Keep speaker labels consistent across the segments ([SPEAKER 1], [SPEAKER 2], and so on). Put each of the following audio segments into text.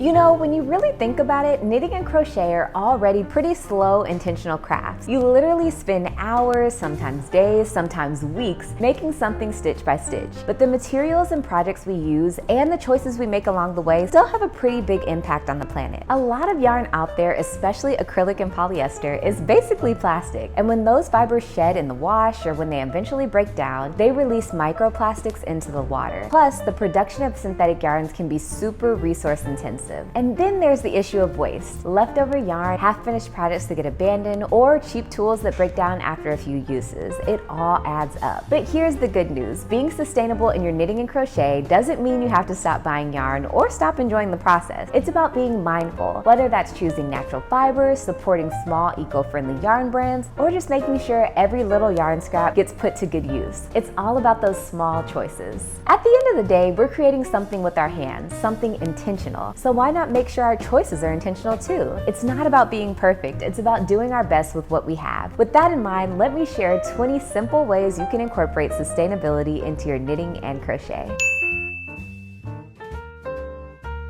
[SPEAKER 1] You know, when you really think about it, knitting and crochet are already pretty slow, intentional crafts. You literally spend hours, sometimes days, sometimes weeks, making something stitch by stitch. But the materials and projects we use and the choices we make along the way still have a pretty big impact on the planet. A lot of yarn out there, especially acrylic and polyester, is basically plastic. And when those fibers shed in the wash or when they eventually break down, they release microplastics into the water. Plus, the production of synthetic yarns can be super resource intensive. And then there's the issue of waste. Leftover yarn, half-finished projects that get abandoned, or cheap tools that break down after a few uses. It all adds up. But here's the good news. Being sustainable in your knitting and crochet doesn't mean you have to stop buying yarn or stop enjoying the process. It's about being mindful, whether that's choosing natural fibers, supporting small eco-friendly yarn brands, or just making sure every little yarn scrap gets put to good use. It's all about those small choices. At the end of the day, we're creating something with our hands, something intentional. So why not make sure our choices are intentional too? It's not about being perfect, it's about doing our best with what we have. With that in mind, let me share 20 simple ways you can incorporate sustainability into your knitting and crochet.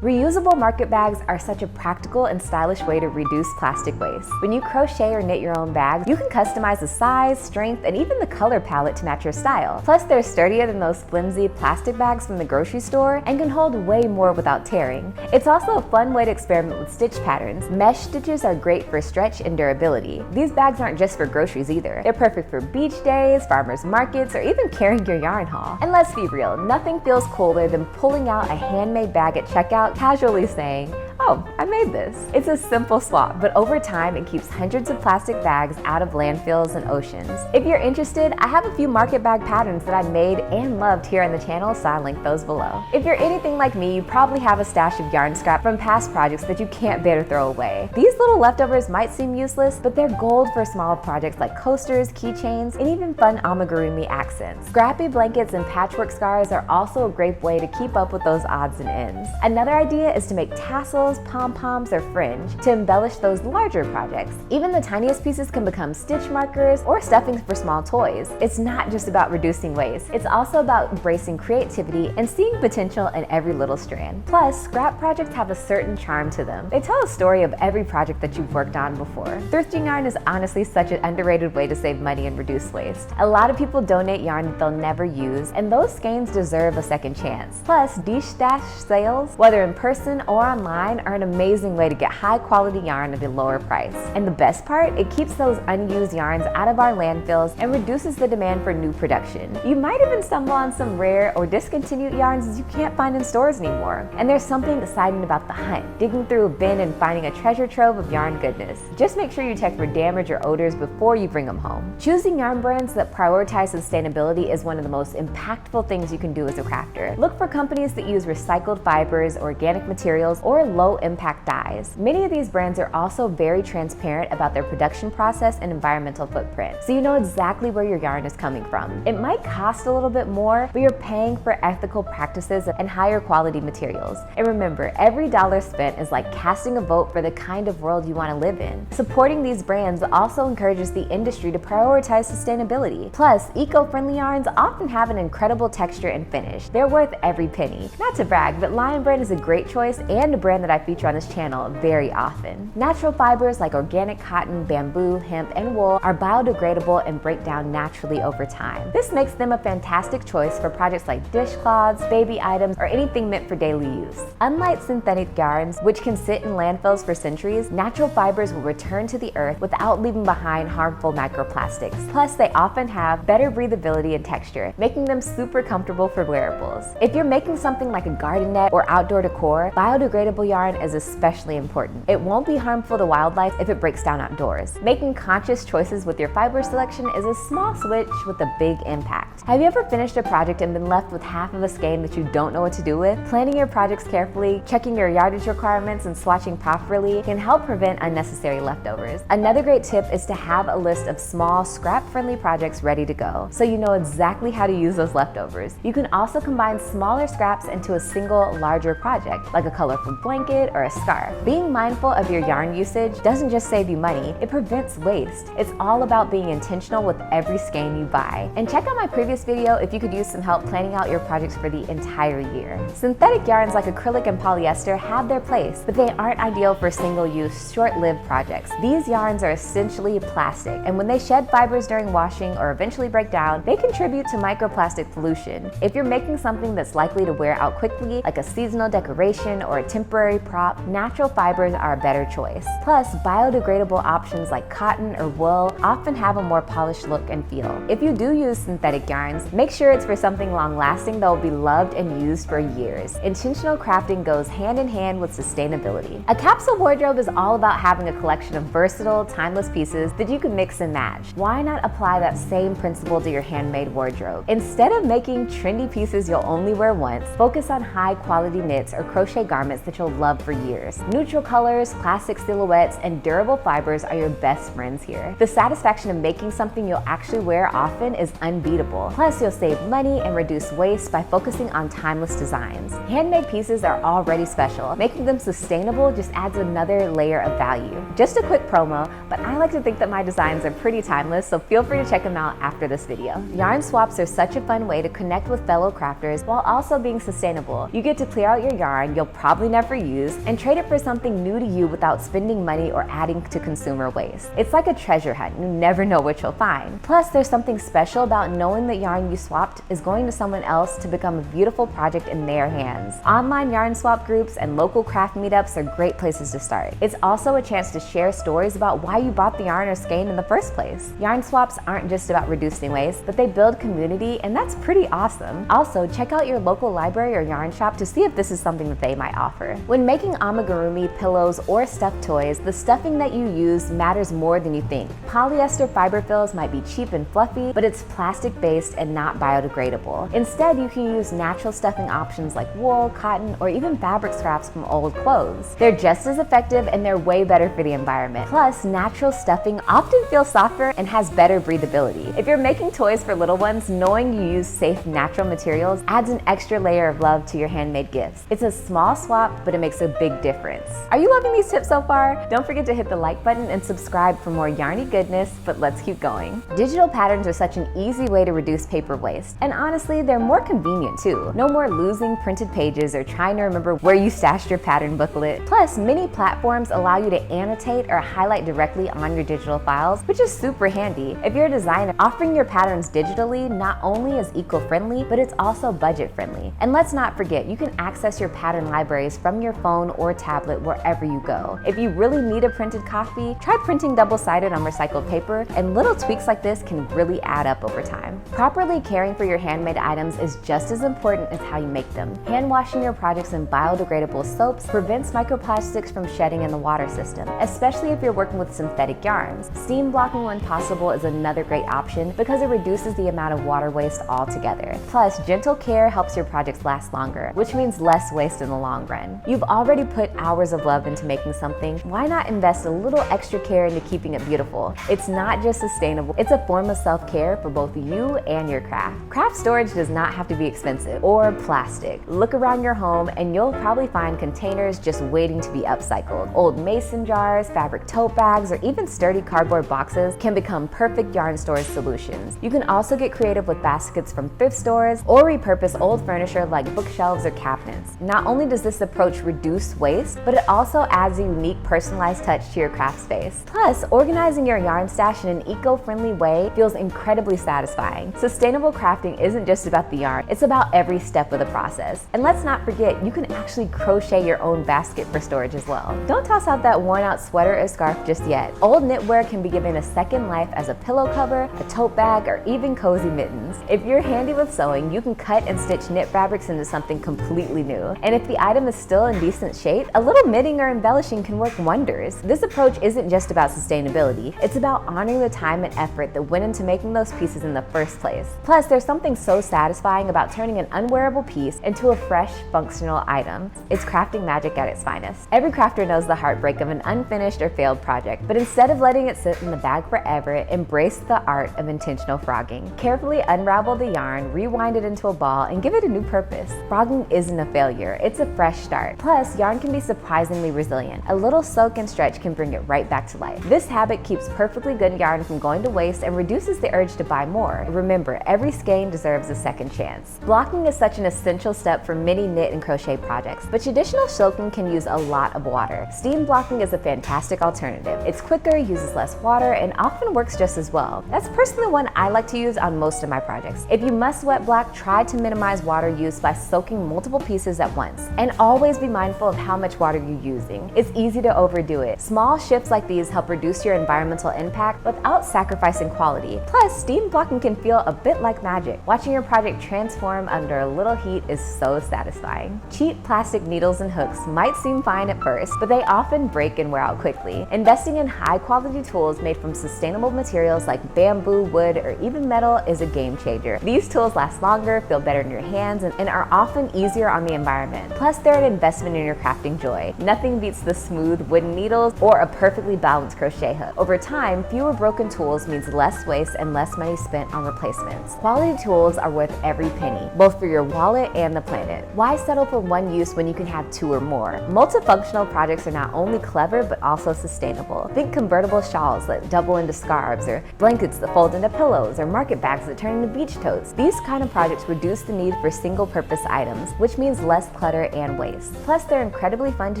[SPEAKER 1] Reusable market bags are such a practical and stylish way to reduce plastic waste. When you crochet or knit your own bags, you can customize the size, strength, and even the color palette to match your style. Plus, they're sturdier than those flimsy plastic bags from the grocery store and can hold way more without tearing. It's also a fun way to experiment with stitch patterns. Mesh stitches are great for stretch and durability. These bags aren't just for groceries either. They're perfect for beach days, farmers markets, or even carrying your yarn haul. And let's be real, nothing feels cooler than pulling out a handmade bag at checkout, casually saying, "Oh, I made this." It's a simple swap, but over time it keeps hundreds of plastic bags out of landfills and oceans. If you're interested, I have a few market bag patterns that I made and loved here on the channel, so I'll link those below. If you're anything like me, you probably have a stash of yarn scrap from past projects that you can't bear to throw away. These little leftovers might seem useless, but they're gold for small projects like coasters, keychains, and even fun amigurumi accents. Scrappy blankets and patchwork scarves are also a great way to keep up with those odds and ends. Another idea is to make tassels, pom-poms, or fringe to embellish those larger projects. Even the tiniest pieces can become stitch markers or stuffing for small toys. It's not just about reducing waste, it's also about embracing creativity and seeing potential in every little strand. Plus, scrap projects have a certain charm to them. They tell a story of every project that you've worked on before. Thrifting yarn is honestly such an underrated way to save money and reduce waste. A lot of people donate yarn that they'll never use, and those skeins deserve a second chance. Plus, dish stash sales, whether in person or online, are an amazing way to get high quality yarn at a lower price. And the best part, it keeps those unused yarns out of our landfills and reduces the demand for new production. You might even stumble on some rare or discontinued yarns that you can't find in stores anymore. And there's something exciting about the hunt, digging through a bin and finding a treasure trove of yarn goodness. Just make sure you check for damage or odors before you bring them home. Choosing yarn brands that prioritize sustainability is one of the most impactful things you can do as a crafter. Look for companies that use recycled fibers, organic materials, or low-impact dyes. Many of these brands are also very transparent about their production process and environmental footprint, so you know exactly where your yarn is coming from. It might cost a little bit more, but you're paying for ethical practices and higher quality materials. And remember, every dollar spent is like casting a vote for the kind of world you want to live in. Supporting these brands also encourages the industry to prioritize sustainability. Plus, eco-friendly yarns often have an incredible texture and finish. They're worth every penny. Not to brag, but Lion Brand is a great choice and a brand that I feature on this channel very often. Natural fibers like organic cotton, bamboo, hemp, and wool are biodegradable and break down naturally over time. This makes them a fantastic choice for projects like dishcloths, baby items, or anything meant for daily use. Unlike synthetic yarns, which can sit in landfills for centuries, natural fibers will return to the earth without leaving behind harmful microplastics. Plus, they often have better breathability and texture, making them super comfortable for wearables. If you're making something like a garden net or outdoor decor, biodegradable yarn is especially important. It won't be harmful to wildlife if it breaks down outdoors. Making conscious choices with your fiber selection is a small switch with a big impact. Have you ever finished a project and been left with half of a skein that you don't know what to do with? Planning your projects carefully, checking your yardage requirements, and swatching properly can help prevent unnecessary leftovers. Another great tip is to have a list of small, scrap-friendly projects ready to go, so you know exactly how to use those leftovers. You can also combine smaller scraps into a single, larger project, like a colorful blanket, blanket or a scarf. Being mindful of your yarn usage doesn't just save you money, it prevents waste. It's all about being intentional with every skein you buy. And check out my previous video if you could use some help planning out your projects for the entire year. Synthetic yarns like acrylic and polyester have their place, but they aren't ideal for single-use, short-lived projects. These yarns are essentially plastic, and when they shed fibers during washing or eventually break down, they contribute to microplastic pollution. If you're making something that's likely to wear out quickly, like a seasonal decoration or a temporary prop, natural fibers are a better choice. Plus, biodegradable options like cotton or wool often have a more polished look and feel. If you do use synthetic yarns, make sure it's for something long-lasting that will be loved and used for years. Intentional crafting goes hand in hand with sustainability. A capsule wardrobe is all about having a collection of versatile, timeless pieces that you can mix and match. Why not apply that same principle to your handmade wardrobe? Instead of making trendy pieces you'll only wear once, focus on high-quality knits or crochet garments that you'll love for years. Neutral colors, classic silhouettes, and durable fibers are your best friends here. The satisfaction of making something you'll actually wear often is unbeatable. Plus, you'll save money and reduce waste by focusing on timeless designs. Handmade pieces are already special. Making them sustainable just adds another layer of value. Just a quick promo, but I like to think that my designs are pretty timeless, so feel free to check them out after this video. Yarn swaps are such a fun way to connect with fellow crafters while also being sustainable. You get to clear out your yarn you'll probably never use and trade it for something new to you without spending money or adding to consumer waste. It's like a treasure hunt. You never know what you'll find. Plus, there's something special about knowing that yarn you swapped is going to someone else to become a beautiful project in their hands. Online yarn swap groups and local craft meetups are great places to start. It's also a chance to share stories about why you bought the yarn or skein in the first place. Yarn swaps aren't just about reducing waste, but they build community, and that's pretty awesome. Also, check out your local library or yarn shop to see if this is something that they might offer. When making amigurumi, pillows, or stuffed toys, the stuffing that you use matters more than you think. Polyester fiber fills might be cheap and fluffy, but it's plastic-based and not biodegradable. Instead, you can use natural stuffing options like wool, cotton, or even fabric scraps from old clothes. They're just as effective and they're way better for the environment. Plus, natural stuffing often feels softer and has better breathability. If you're making toys for little ones, knowing you use safe natural materials adds an extra layer of love to your handmade gifts. It's a small swap, but it makes a big difference. Are you loving these tips so far? Don't forget to hit the like button and subscribe for more yarny goodness, but let's keep going. Digital patterns are such an easy way to reduce paper waste, and honestly, they're more convenient too. No more losing printed pages or trying to remember where you stashed your pattern booklet. Plus, many platforms allow you to annotate or highlight directly on your digital files, which is super handy. If you're a designer, offering your patterns digitally not only is eco-friendly, but it's also budget-friendly. And let's not forget, you can access your pattern libraries from your phone or tablet wherever you go. If you really need a printed copy, try printing double-sided on recycled paper, and little tweaks like this can really add up over time. Properly caring for your handmade items is just as important as how you make them. Hand washing your projects in biodegradable soaps prevents microplastics from shedding in the water system, especially if you're working with synthetic yarns. Steam blocking when possible is another great option because it reduces the amount of water waste altogether. Plus, gentle care helps your projects last longer, which means less waste in the long run. You've already put hours of love into making something. Why not invest a little extra care into keeping it beautiful? It's not just sustainable, it's a form of self-care for both you and your craft. Craft storage does not have to be expensive or plastic. Look around your home and you'll probably find containers just waiting to be upcycled. Old mason jars, fabric tote bags, or even sturdy cardboard boxes can become perfect yarn storage solutions. You can also get creative with baskets from thrift stores or repurpose old furniture like bookshelves or cabinets. Not only does this approach reduce waste, but it also adds a unique personalized touch to your craft space. Plus, organizing your yarn stash in an eco-friendly way feels incredibly satisfying. Sustainable crafting isn't just about the yarn, it's about every step of the process. And let's not forget, you can actually crochet your own basket for storage as well. Don't toss out that worn out sweater or scarf just yet. Old knitwear can be given a second life as a pillow cover, a tote bag, or even cozy mittens. If you're handy with sewing, you can cut and stitch knit fabrics into something completely new. And if the item is still in decent shape, a little knitting or embellishing can work wonders. This approach isn't just about sustainability, it's about honoring the time and effort that went into making those pieces in the first place. Plus, there's something so satisfying about turning an unwearable piece into a fresh, functional item. It's crafting magic at its finest. Every crafter knows the heartbreak of an unfinished or failed project, but instead of letting it sit in the bag forever, embrace the art of intentional frogging. Carefully unravel the yarn, rewind it into a ball, and give it a new purpose. Frogging isn't a failure, it's a fresh start. Plus, Plus, yarn can be surprisingly resilient. A little soak and stretch can bring it right back to life. This habit keeps perfectly good yarn from going to waste and reduces the urge to buy more. Remember, every skein deserves a second chance. Blocking is such an essential step for many knit and crochet projects, but traditional soaking can use a lot of water. Steam blocking is a fantastic alternative. It's quicker, uses less water, and often works just as well. That's personally the one I like to use on most of my projects. If you must wet block, try to minimize water use by soaking multiple pieces at once. And always be mindful of how much water you're using. It's easy to overdo it. Small shifts like these help reduce your environmental impact without sacrificing quality. Plus, steam blocking can feel a bit like magic. Watching your project transform under a little heat is so satisfying. Cheap plastic needles and hooks might seem fine at first, but they often break and wear out quickly. Investing in high-quality tools made from sustainable materials like bamboo, wood, or even metal is a game changer. These tools last longer, feel better in your hands, and are often easier on the environment. Plus, they're an investment in your crafting joy. Nothing beats the smooth wooden needles or a perfectly balanced crochet hook. Over time, fewer broken tools means less waste and less money spent on replacements. Quality tools are worth every penny, both for your wallet and the planet. Why settle for one use when you can have two or more? Multifunctional projects are not only clever, but also sustainable. Think convertible shawls that double into scarves, or blankets that fold into pillows, or market bags that turn into beach totes. These kind of projects reduce the need for single-purpose items, which means less clutter and waste. Plus, they're incredibly fun to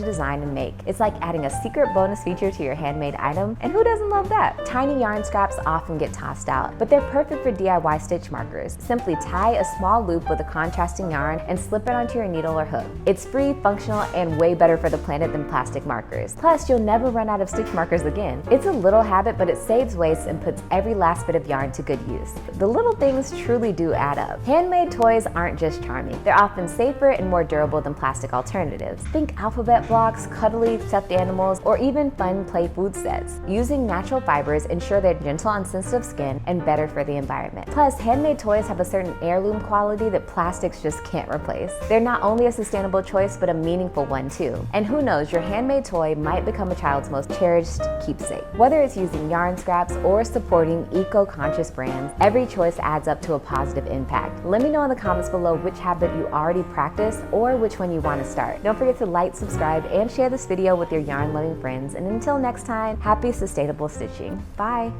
[SPEAKER 1] design and make. It's like adding a secret bonus feature to your handmade item, and who doesn't love that? Tiny yarn scraps often get tossed out, but they're perfect for DIY stitch markers. Simply tie a small loop with a contrasting yarn and slip it onto your needle or hook. It's free, functional, and way better for the planet than plastic markers. Plus, you'll never run out of stitch markers again. It's a little habit, but it saves waste and puts every last bit of yarn to good use. The little things truly do add up. Handmade toys aren't just charming. They're often safer and more durable than plastic alternatives. Think alphabet blocks, cuddly stuffed animals, or even fun play food sets. Using natural fibers ensure they're gentle on sensitive skin and better for the environment. Plus, handmade toys have a certain heirloom quality that plastics just can't replace. They're not only a sustainable choice, but a meaningful one too. And who knows, your handmade toy might become a child's most cherished keepsake. Whether it's using yarn scraps or supporting eco-conscious brands, every choice adds up to a positive impact. Let me know in the comments below which habit you already practice or which one you want to start. Don't forget to like, subscribe, and share this video with your yarn-loving friends. And until next time, happy sustainable stitching. Bye!